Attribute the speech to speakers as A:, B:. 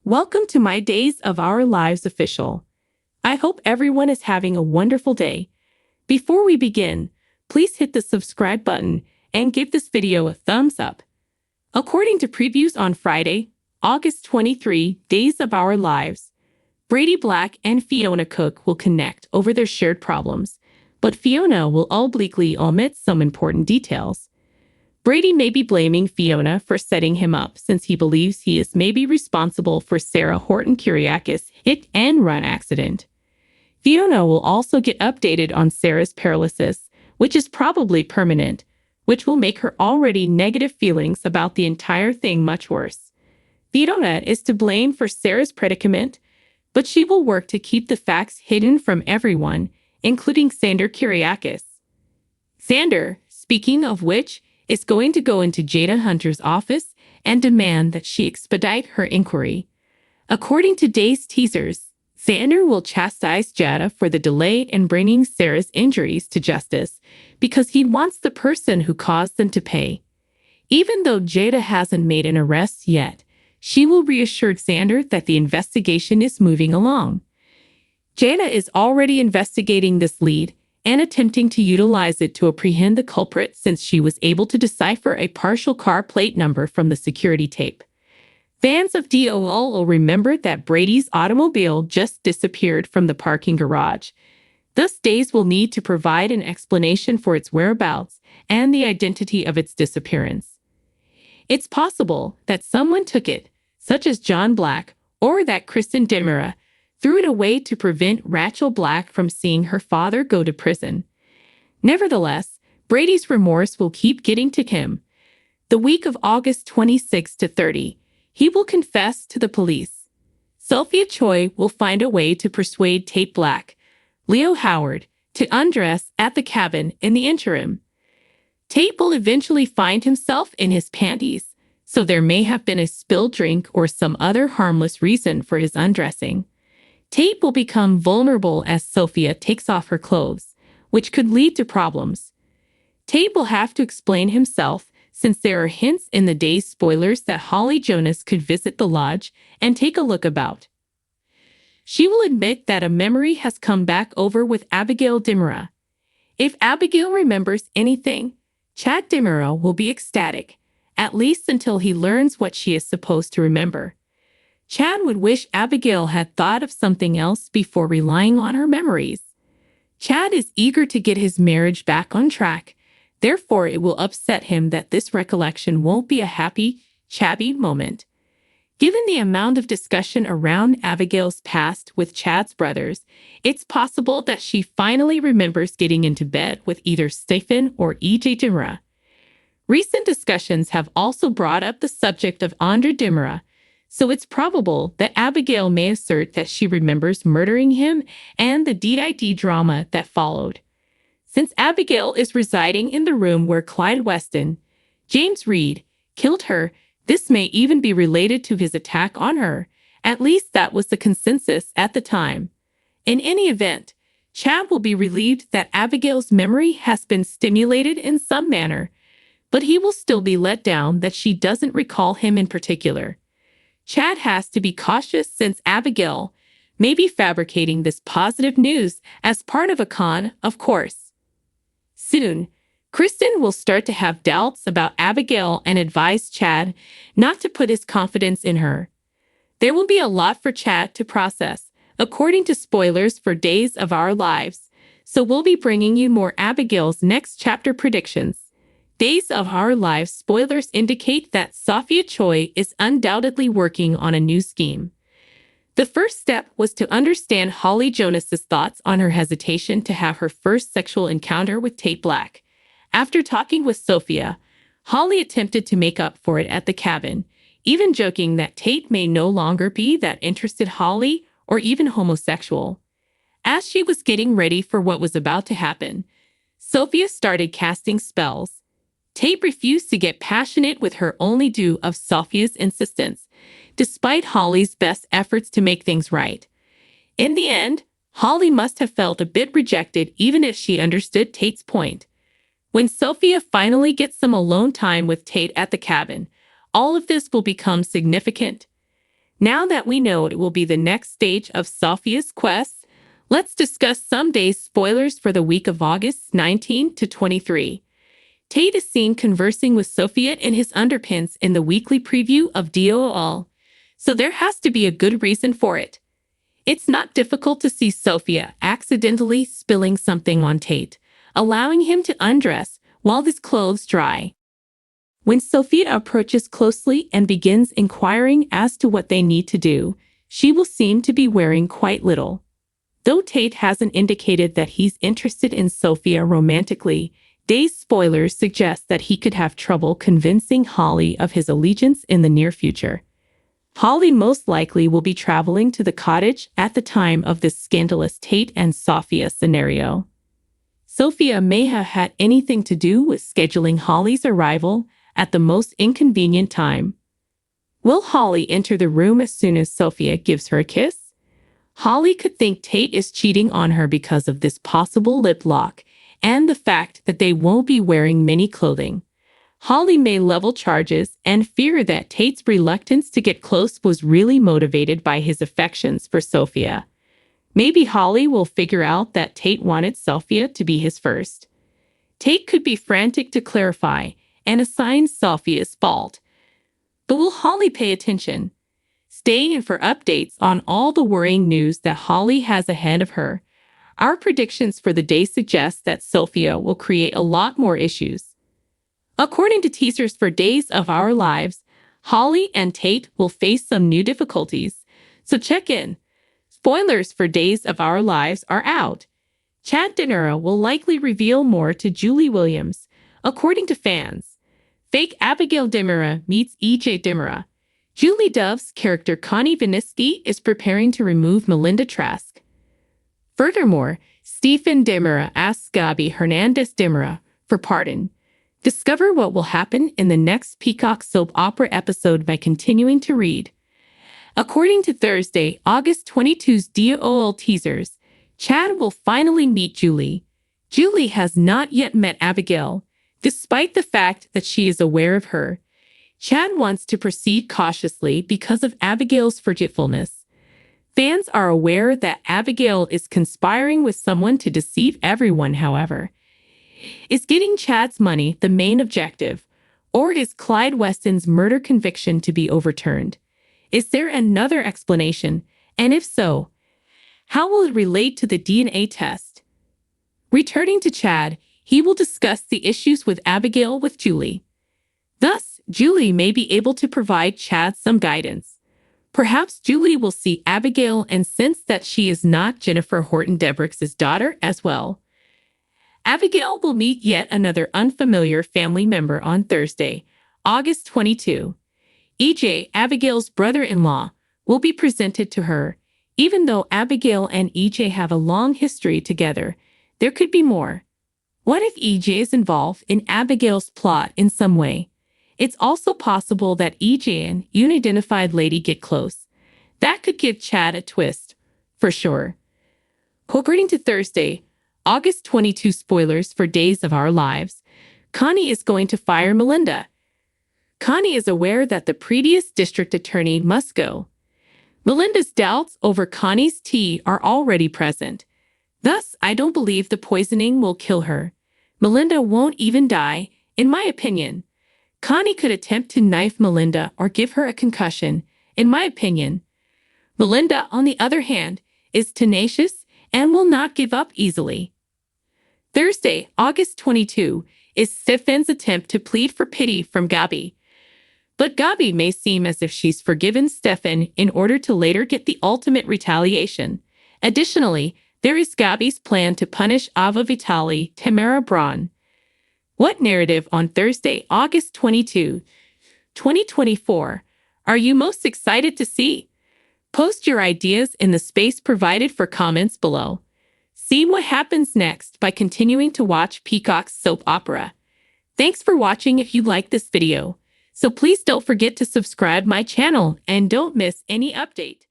A: Welcome to my Days of Our Lives official. I hope everyone is having a wonderful day. Before we begin, please hit the subscribe button and give this video a thumbs up. According to previews on Friday, August 23, Days of Our Lives, Brady Black and Fiona Cook will connect over their shared problems, but Fiona will obliquely omit some important details. Brady may be blaming Fiona for setting him up since he believes he is maybe responsible for Sarah Horton-Kyriakis' hit-and-run accident. Fiona will also get updated on Sarah's paralysis, which is probably permanent, which will make her already negative feelings about the entire thing much worse. Fiona is to blame for Sarah's predicament, but she will work to keep the facts hidden from everyone, including Xander Kyriakis. Xander, speaking of which, is going to go into Jada Hunter's office and demand that she expedite her inquiry. According to Day's teasers, Xander will chastise Jada for the delay in bringing Sarah's injuries to justice because he wants the person who caused them to pay. Even though Jada hasn't made an arrest yet, she will reassure Xander that the investigation is moving along. Jada is already investigating this lead and attempting to utilize it to apprehend the culprit since she was able to decipher a partial car plate number from the security tape. Fans of DOL will remember that Brady's automobile just disappeared from the parking garage. Thus, Days will need to provide an explanation for its whereabouts and the identity of its disappearance. It's possible that someone took it, such as John Black, or that Kristen Demira threw it away to prevent Rachel Black from seeing her father go to prison. Nevertheless, Brady's remorse will keep getting to him. The week of August 26 to 30, he will confess to the police. Sophia Choi will find a way to persuade Tate Black, Leo Howard, to undress at the cabin in the interim. Tate will eventually find himself in his panties, so there may have been a spilled drink or some other harmless reason for his undressing. Tate will become vulnerable as Sophia takes off her clothes, which could lead to problems. Tate will have to explain himself since there are hints in the day's spoilers that Holly Jonas could visit the lodge and take a look about. She will admit that a memory has come back over with Abigail Demira. If Abigail remembers anything, Chad Demira will be ecstatic, at least until he learns what she is supposed to remember. Chad would wish Abigail had thought of something else before relying on her memories. Chad is eager to get his marriage back on track. Therefore, it will upset him that this recollection won't be a happy, chabby moment. Given the amount of discussion around Abigail's past with Chad's brothers, it's possible that she finally remembers getting into bed with either Stephen or E.J. Demira. Recent discussions have also brought up the subject of Andre Demira, so it's probable that Abigail may assert that she remembers murdering him and the DID drama that followed. Since Abigail is residing in the room where Clyde Weston, James Reed, killed her, this may even be related to his attack on her. At least that was the consensus at the time. In any event, Chad will be relieved that Abigail's memory has been stimulated in some manner, but he will still be let down that she doesn't recall him in particular. Chad has to be cautious since Abigail may be fabricating this positive news as part of a con, of course. Soon, Kristen will start to have doubts about Abigail and advise Chad not to put his confidence in her. There will be a lot for Chad to process, according to spoilers for Days of Our Lives, so we'll be bringing you more Abigail's next chapter predictions. Days of Our Lives spoilers indicate that Sophia Choi is undoubtedly working on a new scheme. The first step was to understand Holly Jonas's thoughts on her hesitation to have her first sexual encounter with Tate Black. After talking with Sophia, Holly attempted to make up for it at the cabin, even joking that Tate may no longer be that interested Holly or even homosexual. As she was getting ready for what was about to happen, Sophia started casting spells. Tate refused to get passionate with her only due of Sophia's insistence, despite Holly's best efforts to make things right. In the end, Holly must have felt a bit rejected even if she understood Tate's point. When Sophia finally gets some alone time with Tate at the cabin, all of this will become significant. Now that we know it will be the next stage of Sophia's quest, let's discuss some days spoilers for the week of August 19 to 23. Tate is seen conversing with Sophia in his underpants in the weekly preview of DOL, so there has to be a good reason for it. It's not difficult to see Sophia accidentally spilling something on Tate, allowing him to undress while his clothes dry. When Sophia approaches closely and begins inquiring as to what they need to do, she will seem to be wearing quite little. Though Tate hasn't indicated that he's interested in Sophia romantically, Day's spoilers suggest that he could have trouble convincing Holly of his allegiance in the near future. Holly most likely will be traveling to the cottage at the time of this scandalous Tate and Sophia scenario. Sophia may have had anything to do with scheduling Holly's arrival at the most inconvenient time. Will Holly enter the room as soon as Sophia gives her a kiss? Holly could think Tate is cheating on her because of this possible lip lock and the fact that they won't be wearing many clothing. Holly may level charges and fear that Tate's reluctance to get close was really motivated by his affections for Sophia. Maybe Holly will figure out that Tate wanted Sophia to be his first. Tate could be frantic to clarify and assign Sophia's fault. But will Holly pay attention? Stay in for updates on all the worrying news that Holly has ahead of her. Our predictions for the day suggest that Sophia will create a lot more issues. According to teasers for Days of Our Lives, Holly and Tate will face some new difficulties, so check in. Spoilers for Days of Our Lives are out. Chad Denera will likely reveal more to Julie Williams, according to fans. Fake Abigail Demira meets EJ Demira. Julie Dove's character Connie Viniski is preparing to remove Melinda Trask. Furthermore, Stephen Demira asks Gabi Hernandez Demira for pardon. Discover what will happen in the next Peacock soap opera episode by continuing to read. According to Thursday, August 22's DOL teasers, Chad will finally meet Julie. Julie has not yet met Abigail, despite the fact that she is aware of her. Chad wants to proceed cautiously because of Abigail's forgetfulness. Fans are aware that Abigail is conspiring with someone to deceive everyone, however. Is getting Chad's money the main objective, or is Clyde Weston's murder conviction to be overturned? Is there another explanation, and if so, how will it relate to the DNA test? Returning to Chad, he will discuss the issues with Abigail with Julie. Thus, Julie may be able to provide Chad some guidance. Perhaps Julie will see Abigail and sense that she is not Jennifer Horton Debricks's daughter as well. Abigail will meet yet another unfamiliar family member on Thursday, August 22. EJ, Abigail's brother-in-law, will be presented to her. Even though Abigail and EJ have a long history together, there could be more. What if EJ is involved in Abigail's plot in some way? It's also possible that EJ and unidentified lady get close. That could give Chad a twist, for sure. According to Thursday, August 22 spoilers for Days of Our Lives, Connie is going to fire Melinda. Connie is aware that the previous district attorney must go. Melinda's doubts over Connie's tea are already present. Thus, I don't believe the poisoning will kill her. Melinda won't even die, in my opinion. Connie could attempt to knife Melinda or give her a concussion, in my opinion. Melinda, on the other hand, is tenacious and will not give up easily. Thursday, August 22, is Stefan's attempt to plead for pity from Gabi. But Gabi may seem as if she's forgiven Stefan in order to later get the ultimate retaliation. Additionally, there is Gabi's plan to punish Ava Vitali, Tamara Braun. What narrative on Thursday, August 22, 2024, are you most excited to see? Post your ideas in the space provided for comments below. See what happens next by continuing to watch Peacock's soap opera. Thanks for watching. If you like this video, so please don't forget to subscribe my channel and don't miss any update.